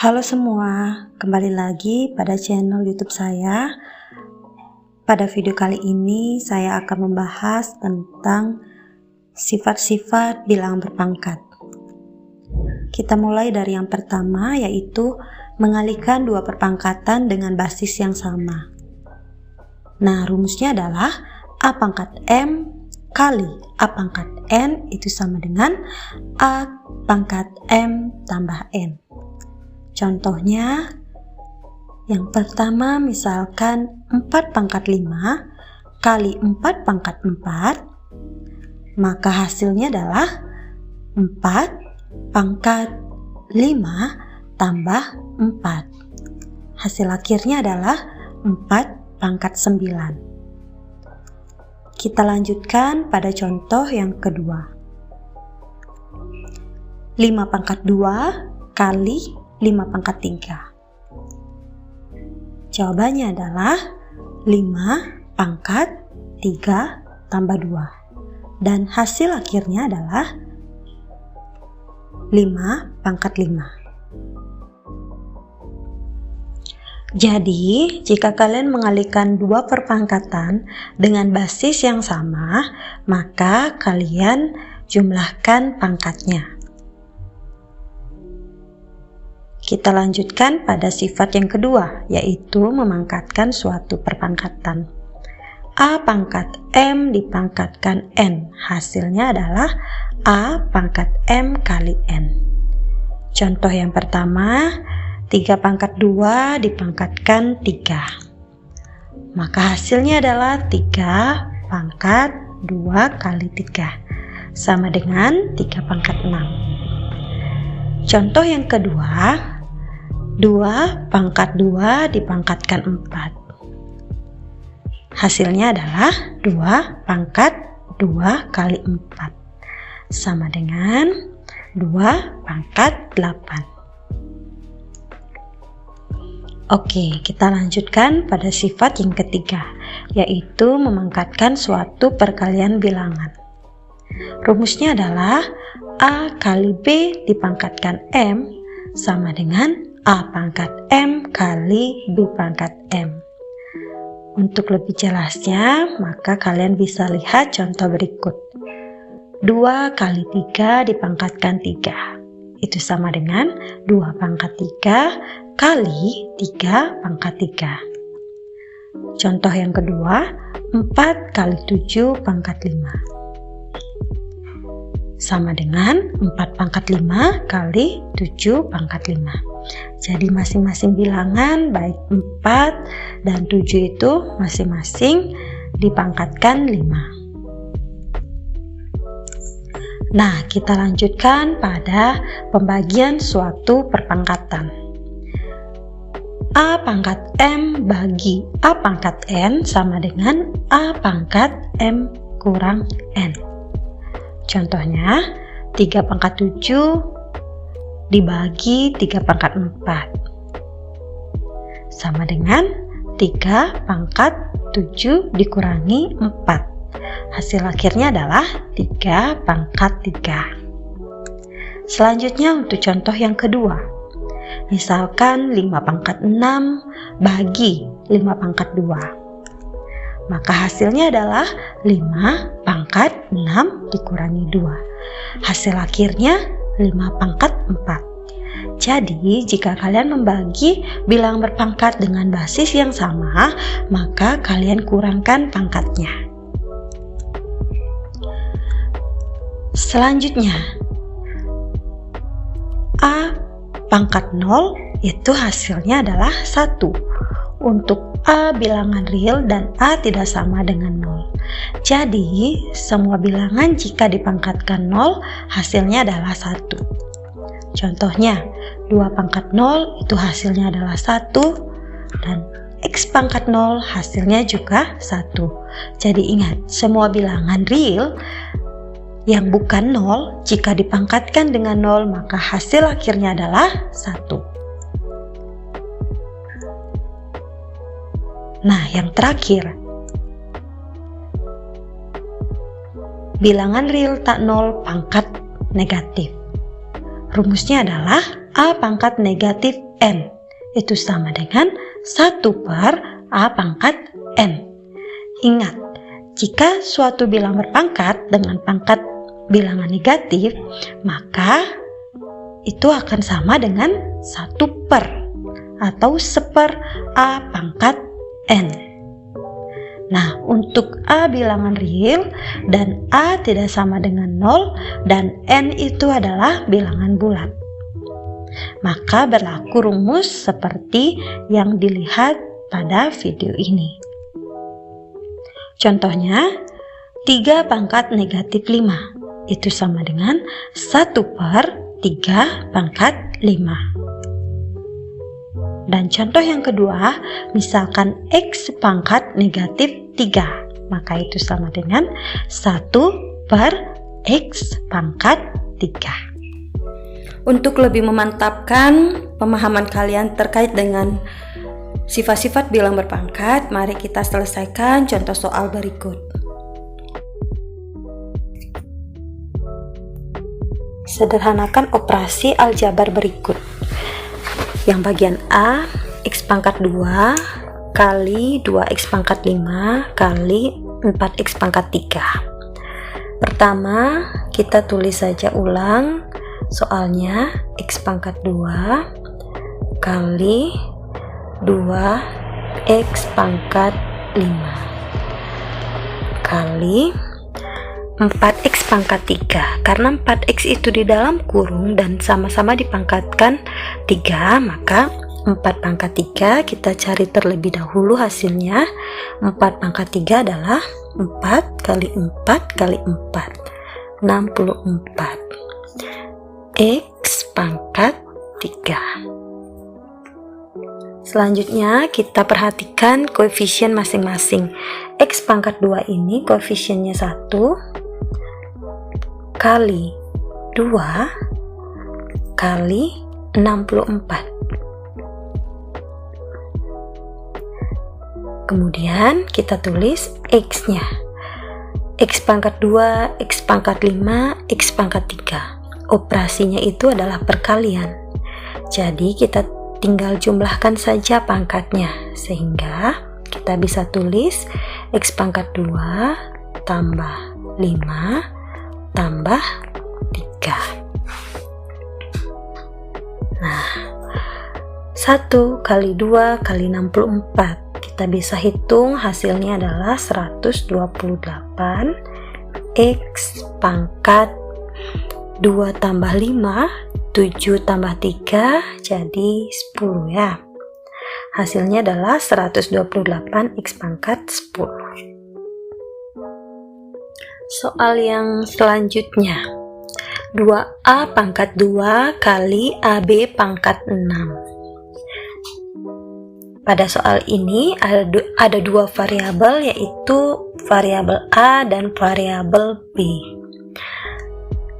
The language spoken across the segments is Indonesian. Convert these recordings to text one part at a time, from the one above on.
Halo semua, kembali lagi pada channel YouTube saya. Pada video kali ini saya akan membahas tentang sifat-sifat bilangan berpangkat. Kita mulai dari yang pertama, yaitu mengalihkan dua perpangkatan dengan basis yang sama. Nah, rumusnya adalah A pangkat M kali A pangkat N itu sama dengan A pangkat M tambah N. Contohnya, yang pertama misalkan 4 pangkat 5 kali 4 pangkat 4, maka hasilnya adalah 4 pangkat 5 tambah 4. Hasil akhirnya adalah 4 pangkat 9. Kita lanjutkan pada contoh yang kedua. 5 pangkat 2 kali 5 pangkat 3. Jawabannya adalah 5 pangkat 3 tambah 2. Dan hasil akhirnya adalah 5 pangkat 5. Jadi, jika kalian mengalihkan dua perpangkatan dengan basis yang sama, maka kalian jumlahkan pangkatnya. Kita lanjutkan pada sifat yang kedua, yaitu memangkatkan suatu perpangkatan. A pangkat M dipangkatkan N, hasilnya adalah A pangkat M kali N. Contoh yang pertama, 3 pangkat 2 dipangkatkan 3. Maka hasilnya adalah 3 pangkat 2 kali 3, sama dengan 3 pangkat 6. Contoh yang kedua, 2 pangkat 2 dipangkatkan 4. Hasilnya adalah 2 pangkat 2 kali 4, sama dengan 2 pangkat 8. Oke, kita lanjutkan pada sifat yang ketiga, yaitu memangkatkan suatu perkalian bilangan. Rumusnya adalah A kali B dipangkatkan M sama dengan A pangkat M kali B pangkat M. Untuk lebih jelasnya, maka kalian bisa lihat contoh berikut. 2 kali 3 dipangkatkan 3. Itu sama dengan 2 pangkat 3 kali 3 pangkat 3. Contoh yang kedua, 4 kali 7 pangkat 5. Sama dengan 4 pangkat 5 kali 7 pangkat 5. Jadi masing-masing bilangan baik 4 dan 7 itu masing-masing dipangkatkan 5. Nah, kita lanjutkan pada pembagian suatu perpangkatan. A pangkat M bagi A pangkat N sama dengan A pangkat M kurang N. Contohnya, 3 pangkat 7 dibagi 3 pangkat 4. Sama dengan 3 pangkat 7 dikurangi 4. Hasil akhirnya adalah 3 pangkat 3. Selanjutnya untuk contoh yang kedua. Misalkan 5 pangkat 6 bagi 5 pangkat 2. Maka hasilnya adalah 5 pangkat 6 dikurangi 2. Hasil akhirnya 5 pangkat 4. Jadi, jika kalian membagi bilangan berpangkat dengan basis yang sama, maka kalian kurangkan pangkatnya. Selanjutnya, A pangkat 0 itu hasilnya adalah 1. Untuk A bilangan real dan A tidak sama dengan 0. Jadi, semua bilangan jika dipangkatkan 0, hasilnya adalah 1. Contohnya, 2 pangkat 0 itu hasilnya adalah 1, dan X pangkat 0 hasilnya juga 1. Jadi ingat, semua bilangan real yang bukan 0, jika dipangkatkan dengan 0, maka hasil akhirnya adalah 1. Nah, yang terakhir, bilangan real tak 0 pangkat negatif. Rumusnya adalah A pangkat negatif N. Itu sama dengan 1 per A pangkat N. Ingat, jika suatu bilang berpangkat dengan pangkat bilangan negatif, maka itu akan sama dengan 1 per atau 1/1 A pangkat N. Nah, untuk A bilangan real dan A tidak sama dengan 0 dan N itu adalah bilangan bulat, maka berlaku rumus seperti yang dilihat pada video ini. Contohnya, 3 pangkat negatif 5 itu sama dengan 1 per 3 pangkat 5. Dan contoh yang kedua, misalkan X pangkat negatif 3, maka itu sama dengan 1 per X pangkat 3. Untuk lebih memantapkan pemahaman kalian terkait dengan sifat-sifat bilang berpangkat, mari kita selesaikan contoh soal berikut. Sederhanakan operasi aljabar berikut. Yang bagian A, X pangkat 2 kali 2X pangkat 5 kali 4X pangkat 3. Pertama, kita tulis saja ulang soalnya. X pangkat 2 kali 2X pangkat 5 kali 4X pangkat 3. Karena 4X itu di dalam kurung dan sama-sama dipangkatkan 3, maka 4 pangkat 3 kita cari terlebih dahulu hasilnya. 4 pangkat 3 adalah 4 kali 4 kali 4, 64. X pangkat 3. Selanjutnya kita perhatikan koefisien masing-masing. X pangkat 2 ini koefisiennya 1 kali 2 kali 64. Kemudian kita tulis X-nya. X pangkat 2, X pangkat 5, X pangkat 3. Operasinya itu adalah perkalian. Jadi kita tinggal jumlahkan saja pangkatnya, sehingga kita bisa tulis X pangkat 2 tambah 5 tambah 3. Nah, 1 kali 2 kali 64. Kita bisa hitung hasilnya adalah 128. X pangkat 2 tambah 5, 7 tambah 3 jadi 10 ya. Hasilnya adalah 128 X pangkat 10. Soal yang selanjutnya, 2A pangkat 2 kali AB pangkat 6. Pada soal ini ada dua variabel, yaitu variabel A dan variabel B.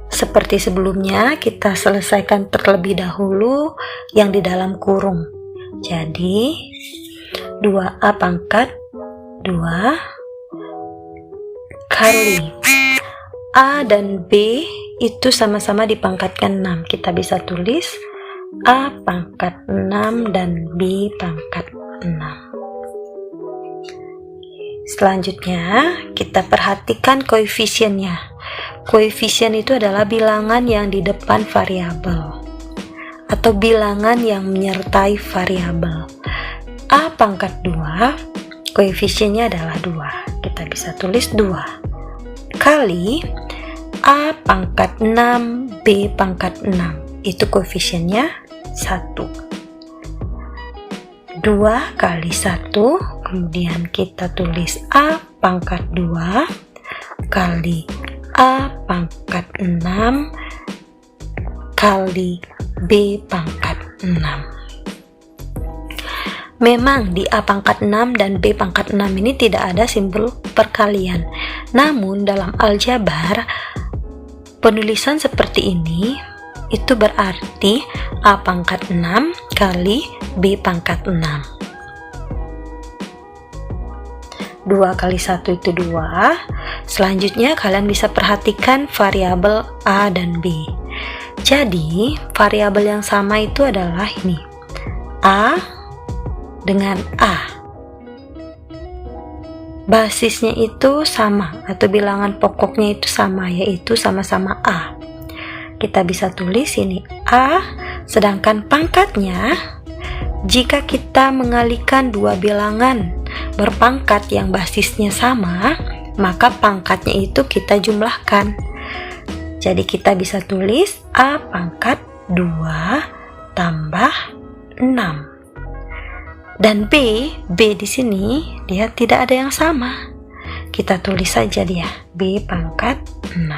Seperti sebelumnya, kita selesaikan terlebih dahulu yang di dalam kurung. Jadi 2A pangkat 2 kali A dan B itu sama-sama dipangkatkan 6. Kita bisa tulis A pangkat 6 dan B pangkat 6. Selanjutnya kita perhatikan koefisiennya. Koefisien itu adalah bilangan yang di depan variabel atau bilangan yang menyertai variabel. A pangkat 2 koefisiennya adalah 2. Kita bisa tulis 2 kali A pangkat 6 B pangkat 6, itu koefisiennya 1. 2 kali 1, kemudian kita tulis A pangkat 2 kali A pangkat 6 kali B pangkat 6. Memang di A pangkat 6 dan B pangkat 6 ini tidak ada simbol perkalian. Namun dalam aljabar, penulisan seperti ini itu berarti A pangkat 6 kali B pangkat 6. 2 kali 1 itu 2. Selanjutnya kalian bisa perhatikan variabel A dan B. Jadi variabel yang sama itu adalah ini, A dengan A. Basisnya itu sama, atau bilangan pokoknya itu sama, yaitu sama-sama A. Kita bisa tulis ini A, sedangkan pangkatnya, jika kita mengalihkan dua bilangan berpangkat yang basisnya sama, maka pangkatnya itu kita jumlahkan. Jadi kita bisa tulis A pangkat 2 tambah 6. Dan B di sini dia tidak ada yang sama. Kita tulis saja dia B pangkat 6.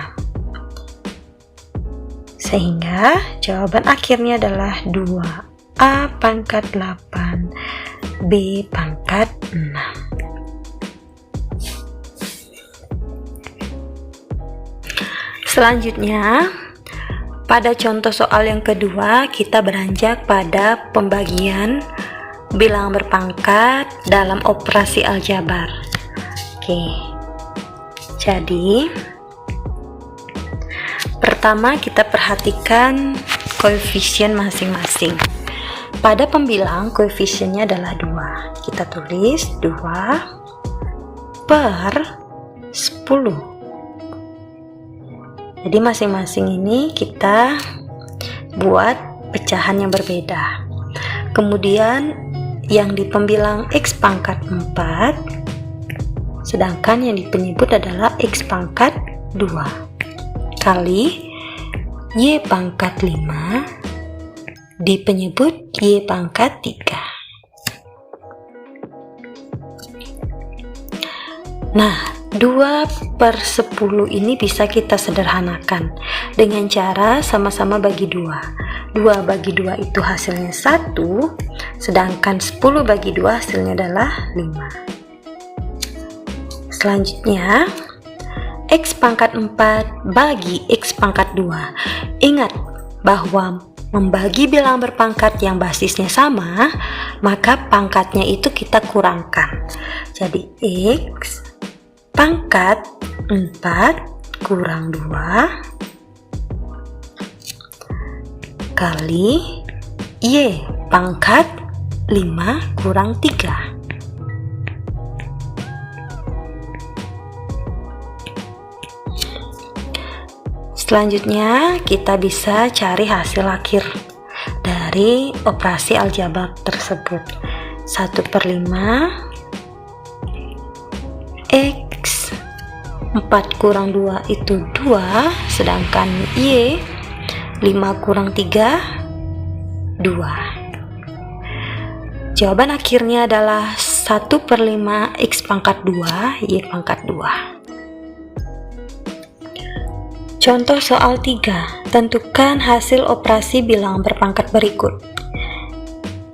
Sehingga jawaban akhirnya adalah 2A pangkat 8 B pangkat 6. Selanjutnya, pada contoh soal yang kedua, kita beranjak pada pembagian bilangan berpangkat dalam operasi aljabar. Oke. Jadi, pertama kita perhatikan koefisien masing-masing. Pada pembilang koefisiennya adalah 2. Kita tulis 2/10. Jadi masing-masing ini kita buat pecahan yang berbeda. Kemudian yang di pembilang X pangkat 4, sedangkan yang di penyebut adalah X pangkat 2 kali Y pangkat 5 di penyebut Y pangkat 3. Nah, 2/10 ini bisa kita sederhanakan dengan cara sama-sama bagi 2. 2 bagi 2 itu hasilnya 1, sedangkan 10 bagi 2 hasilnya adalah 5. Selanjutnya, X pangkat 4 bagi X pangkat 2. Ingat bahwa membagi bilangan berpangkat yang basisnya sama, maka pangkatnya itu kita kurangkan. Jadi X pangkat 4 kurang 2 kali Y pangkat 5 kurang 3. Selanjutnya kita bisa cari hasil akhir dari operasi aljabar tersebut. 1/5 X 4 kurang 2 itu 2, sedangkan Y 5 kurang 3 2. Jawaban akhirnya adalah 1/5 X pangkat 2 Y pangkat 2. Contoh soal 3. Tentukan hasil operasi bilangan berpangkat berikut.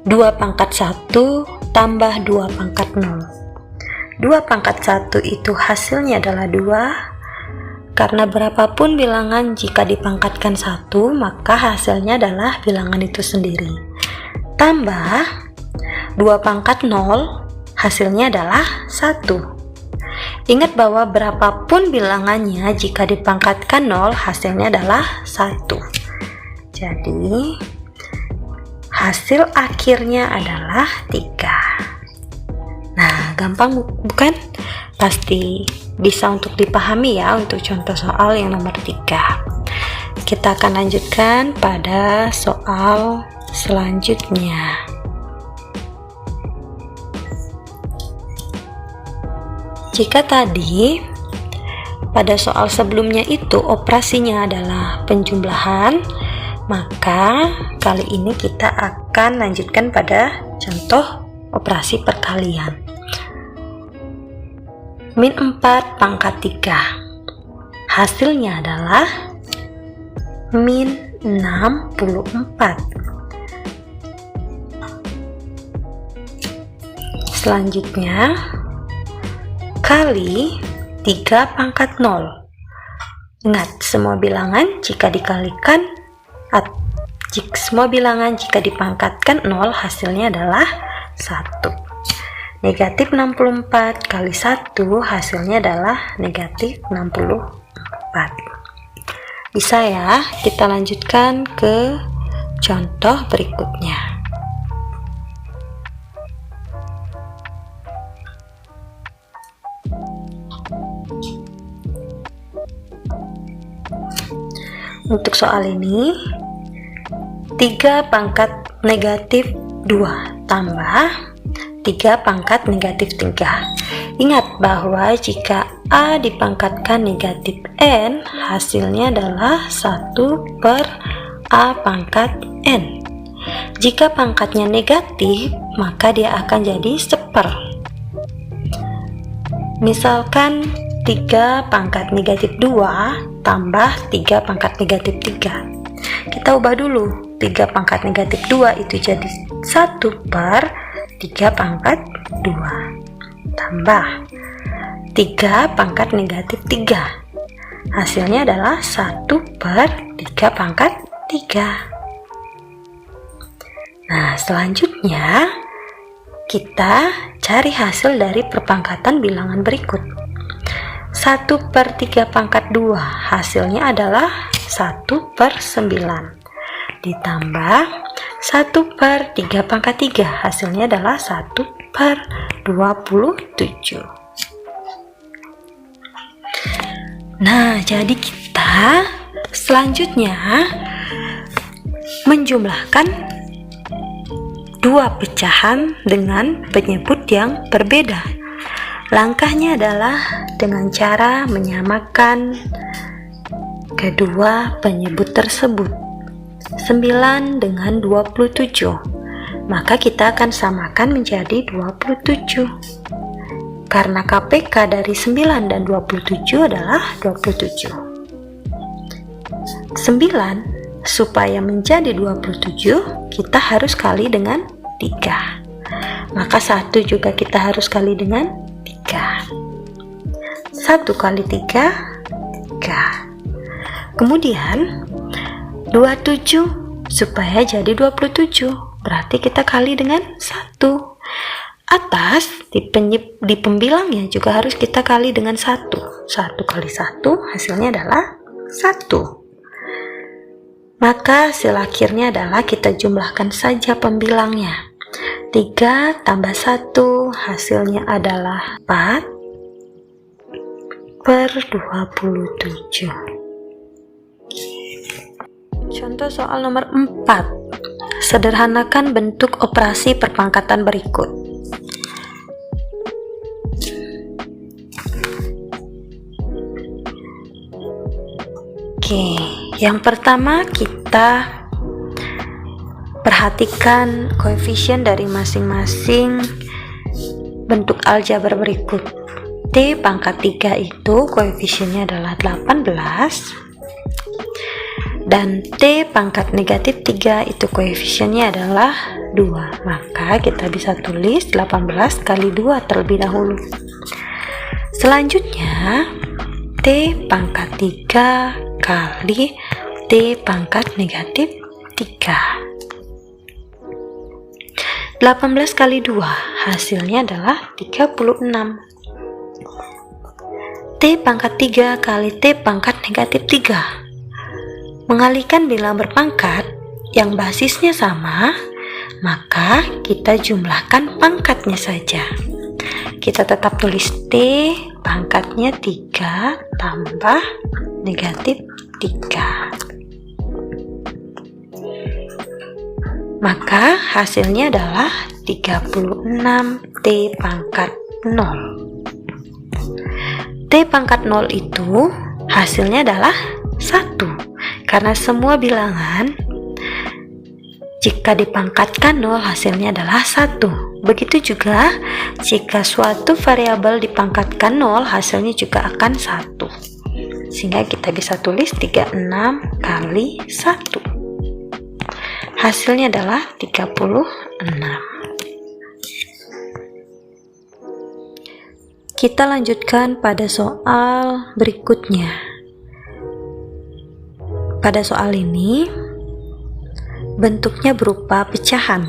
2 pangkat 1 tambah 2 pangkat 0. 2 pangkat 1 itu hasilnya adalah 2. Karena berapapun bilangan jika dipangkatkan 1, maka hasilnya adalah bilangan itu sendiri. Tambah 2 pangkat 0, hasilnya adalah 1. Ingat bahwa berapapun bilangannya jika dipangkatkan 0, hasilnya adalah 1. Jadi, hasil akhirnya adalah 3. Nah, gampang bukan? Pasti bisa untuk dipahami ya untuk contoh soal yang nomor 3. Kita akan lanjutkan pada soal selanjutnya. Jika tadi pada soal sebelumnya itu operasinya adalah penjumlahan, maka kali ini kita akan lanjutkan pada contoh operasi perkalian. Min 4 pangkat 3. Hasilnya adalah min 64. Selanjutnya, kali 3 pangkat 0. Ingat, semua bilangan jika dikalikan, semua bilangan jika dipangkatkan 0, hasilnya adalah 1. Negatif 64 kali 1 hasilnya adalah negatif 64. Bisa ya, kita lanjutkan ke contoh berikutnya. Untuk soal ini 3 pangkat negatif 2 tambah 3 pangkat negatif 3. Ingat bahwa jika A dipangkatkan negatif N, hasilnya adalah 1 per A pangkat N. Jika pangkatnya negatif, maka dia akan jadi 1/4. Misalkan 3 pangkat negatif 2 tambah 3 pangkat negatif 3. Kita ubah dulu. 3 pangkat negatif 2 itu jadi 1 per 3 pangkat 2 tambah 3 pangkat negatif 3. Hasilnya adalah 1 per 3 pangkat 3. Nah, selanjutnya kita cari hasil dari perpangkatan bilangan berikut. 1 per 3 pangkat 2 hasilnya adalah 1 per 9 ditambah 1 per 3 pangkat 3 hasilnya adalah 1 per 27. Nah, jadi kita selanjutnya menjumlahkan 2 pecahan dengan penyebut yang berbeda. Langkahnya adalah dengan cara menyamakan kedua penyebut tersebut. 9 dengan 27. Maka kita akan samakan menjadi 27. Karena KPK dari 9 dan 27 adalah 27. 9 supaya menjadi 27, kita harus kali dengan 3. Maka 1 juga kita harus kali dengan 3. 1 kali 3, 3. Kemudian 27 supaya jadi 27, berarti kita kali dengan 1. Atas di pembilangnya juga harus kita kali dengan 1. 1 kali 1 hasilnya adalah 1. Maka hasil akhirnya adalah kita jumlahkan saja pembilangnya. 3 tambah 1 hasilnya adalah 4 per 27. Contoh soal nomor 4. Sederhanakan bentuk operasi perpangkatan berikut. Oke, yang pertama kita perhatikan koefisien dari masing-masing bentuk aljabar berikut. T pangkat 3 itu koefisiennya adalah 18. Dan T pangkat negatif 3 itu koefisiennya adalah 2. Maka kita bisa tulis 18 kali 2 terlebih dahulu. Selanjutnya T pangkat 3 kali T pangkat negatif 3. 18 kali 2 hasilnya adalah 36. T pangkat 3 kali T pangkat negatif 3. Mengalihkan bilang berpangkat yang basisnya sama, maka kita jumlahkan pangkatnya saja. Kita tetap tulis T pangkatnya 3 tambah negatif 3. Maka hasilnya adalah 36 T pangkat 0. T pangkat 0 itu hasilnya adalah 1. Karena semua bilangan jika dipangkatkan 0 hasilnya adalah 1. Begitu juga jika suatu variabel dipangkatkan 0 hasilnya juga akan 1. Sehingga kita bisa tulis 36 kali 1. Hasilnya adalah 36. Kita lanjutkan pada soal berikutnya. Pada soal ini, bentuknya berupa pecahan.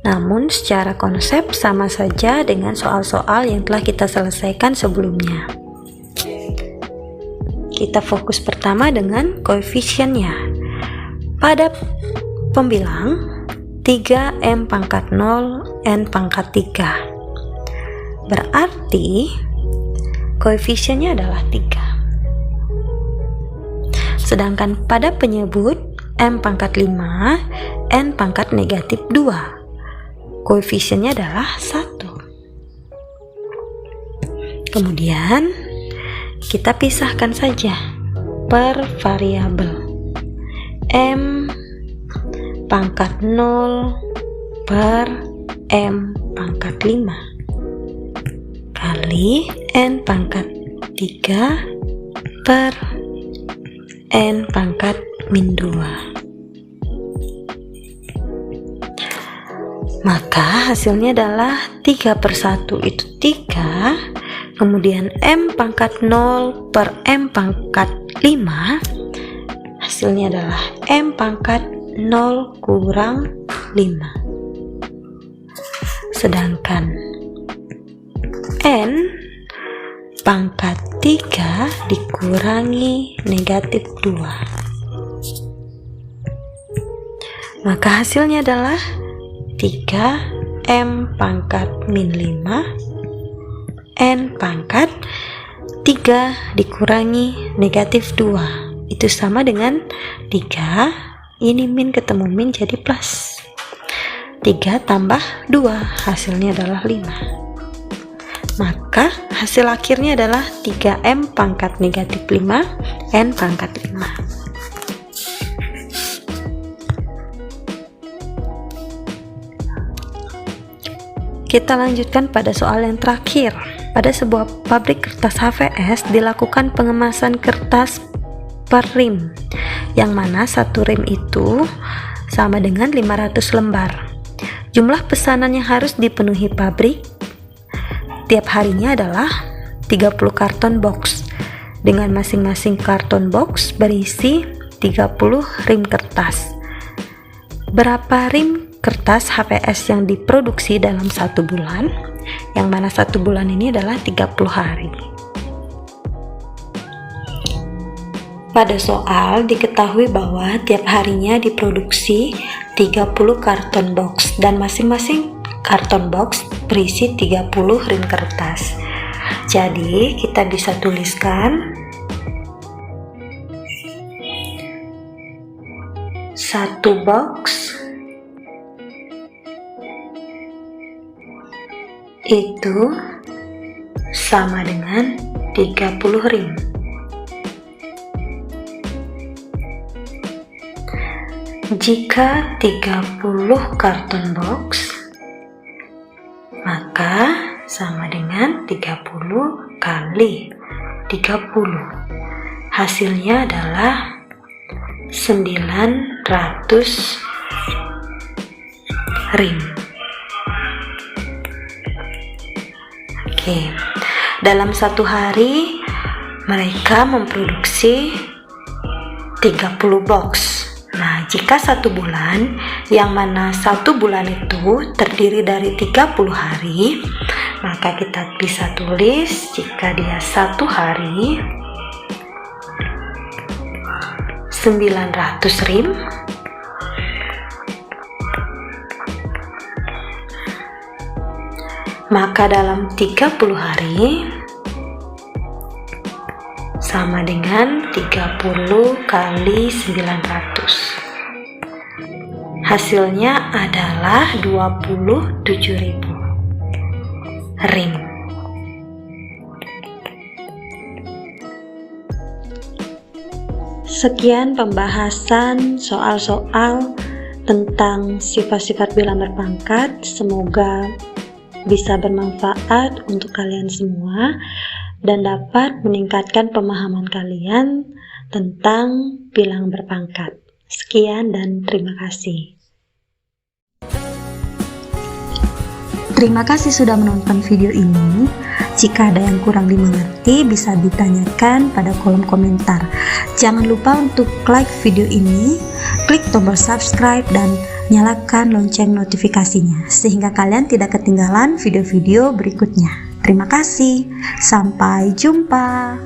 Namun secara konsep sama saja dengan soal-soal yang telah kita selesaikan sebelumnya. Kita fokus pertama dengan koefisiennya. Pada pembilang 3M pangkat 0 N pangkat 3. Berarti koefisiennya adalah 3. Sedangkan pada penyebut M pangkat 5, N pangkat negatif 2. Koefisiennya adalah 1. Kemudian kita pisahkan saja per variabel. M pangkat 0 per M pangkat 5 kali N pangkat 3 per N pangkat min 2. Maka hasilnya adalah 3/1 itu 3, kemudian M pangkat 0 per M pangkat 5, hasilnya adalah M pangkat 0 kurang 5. Sedangkan N pangkat 3 dikurangi negatif 2. Maka hasilnya adalah 3M pangkat min 5 N pangkat 3 dikurangi negatif 2. Itu sama dengan 3, ini min ketemu min jadi plus. 3 tambah 2 hasilnya adalah 5. Maka hasil akhirnya adalah 3M pangkat negatif 5 N pangkat 5. Kita lanjutkan pada soal yang terakhir. Pada sebuah pabrik kertas HVS dilakukan pengemasan kertas per rim, yang mana satu rim itu sama dengan 500 lembar. Jumlah pesanan yang harus dipenuhi pabrik tiap harinya adalah 30 karton box, dengan masing-masing karton box berisi 30 rim kertas. Berapa rim kertas HVS yang diproduksi dalam 1 bulan? Yang mana 1 bulan ini adalah 30 hari. Pada soal diketahui bahwa tiap harinya diproduksi 30 karton box dan masing-masing karton box berisi 30 rim kertas. Jadi kita bisa tuliskan 1 box itu sama dengan 30 rim. Jika 30 karton box, maka sama dengan 30 kali 30. Hasilnya adalah 900 rim. Oke, dalam 1 hari mereka memproduksi 30 box. Nah, jika 1 bulan, yang mana 1 bulan itu terdiri dari 30 hari, maka kita bisa tulis jika dia 1 hari 900 rim, maka dalam 30 hari sama dengan 30 kali 900. Hasilnya adalah 27.000 rim. Sekian pembahasan soal-soal tentang sifat-sifat bilang berpangkat. Semoga bisa bermanfaat untuk kalian semua dan dapat meningkatkan pemahaman kalian tentang bilang berpangkat. Sekian dan terima kasih. Terima kasih sudah menonton video ini. Jika ada yang kurang dimengerti, bisa ditanyakan pada kolom komentar. Jangan lupa untuk like video ini, klik tombol subscribe, dan nyalakan lonceng notifikasinya, sehingga kalian tidak ketinggalan video-video berikutnya. Terima kasih, sampai jumpa.